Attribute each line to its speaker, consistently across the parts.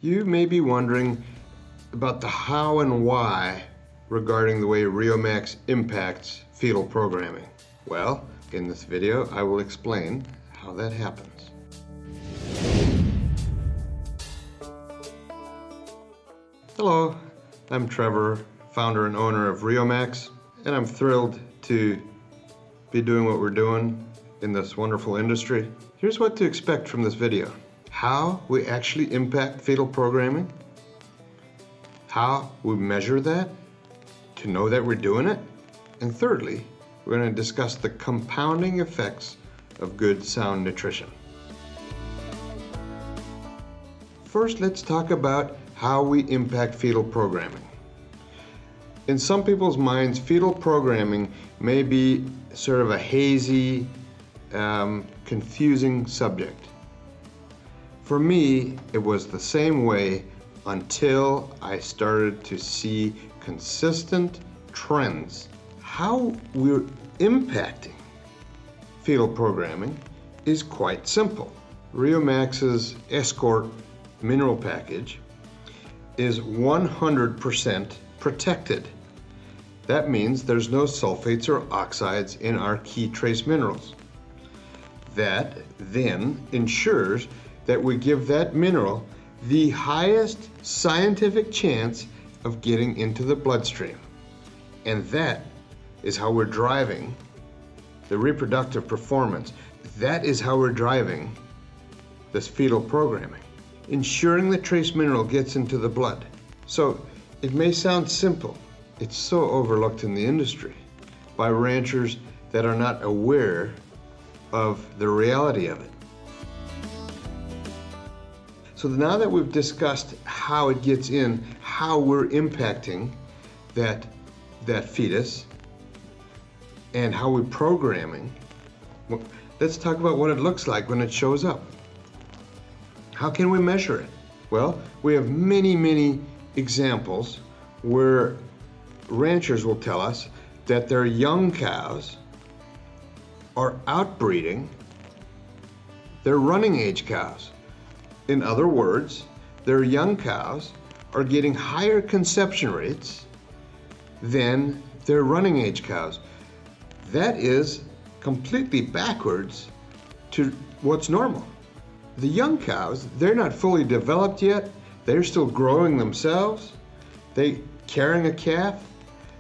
Speaker 1: You may be wondering about the how and why regarding the way Riomax impacts fetal programming. Well, in this video, I will explain how that happens. Hello, I'm Trevor, founder and owner of Riomax, and I'm thrilled to be doing what we're doing in this wonderful industry. Here's what to expect from this video. How we actually impact fetal programming, how we measure that to know that we're doing it, and thirdly, we're going to discuss the compounding effects of good, sound nutrition. First, let's talk about how we impact fetal programming. In some people's minds, fetal programming may be sort of a hazy, confusing subject. For me, it was the same way until I started to see consistent trends. How we're impacting fetal programming is quite simple. Riomax's Escort mineral package is 100% protected. That means there's no sulfates or oxides in our key trace minerals. That then ensures that we give that mineral the highest scientific chance of getting into the bloodstream. And that is how we're driving the reproductive performance. That is how we're driving this fetal programming, ensuring the trace mineral gets into the blood. So it may sound simple. It's so overlooked in the industry by ranchers that are not aware of the reality of it. So now that we've discussed how it gets in, how we're impacting that fetus, and how we're programming, let's talk about what it looks like when it shows up. How can we measure it? Well, we have many examples where ranchers will tell us that their young cows are outbreeding their running age cows. In other words, their young cows are getting higher conception rates than their running age cows. That is completely backwards to what's normal. The young cows, they're not fully developed yet. They're still growing themselves. They carrying a calf.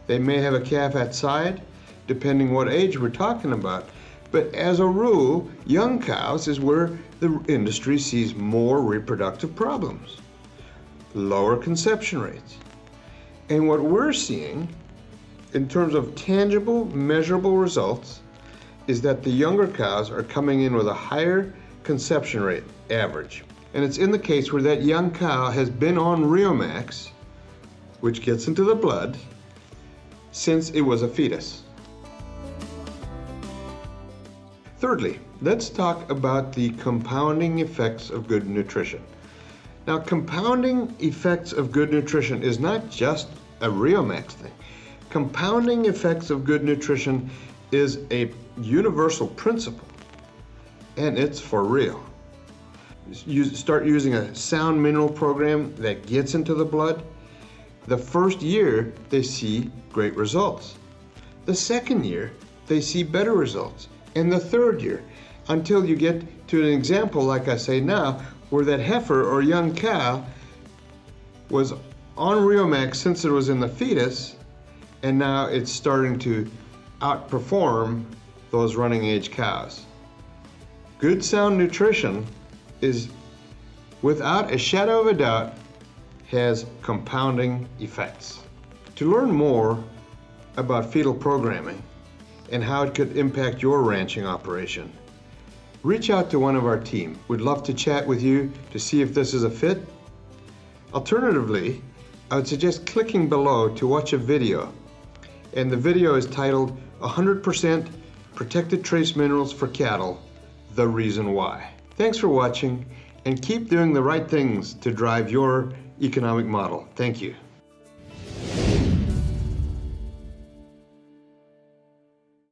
Speaker 1: They may have a calf outside, depending what age we're talking about. But as a rule, young cows is where the industry sees more reproductive problems, lower conception rates. And what we're seeing in terms of tangible, measurable results is that the younger cows are coming in with a higher conception rate average. And it's in the case where that young cow has been on Riomax, which gets into the blood, since it was a fetus. Thirdly, let's talk about the compounding effects of good nutrition. Now, compounding effects of good nutrition is not just a Riomax thing. Compounding effects of good nutrition is a universal principle, and it's for real. You start using a sound mineral program that gets into the blood. The first year, they see great results. The second year, they see better results. And the third year, until you get to an example like I say now, where that heifer or young cow was on Riomax since it was in the fetus, and now it's starting to outperform those running age cows. Good sound nutrition is, without a shadow of a doubt, has compounding effects. To learn more about fetal programming and how it could impact your ranching operation, reach out to one of our team. We'd love to chat with you to see if this is a fit. Alternatively, I would suggest clicking below to watch a video. And the video is titled 100% Protected Trace Minerals for Cattle, The Reason Why. Thanks for watching, and keep doing the right things to drive your economic model. Thank you.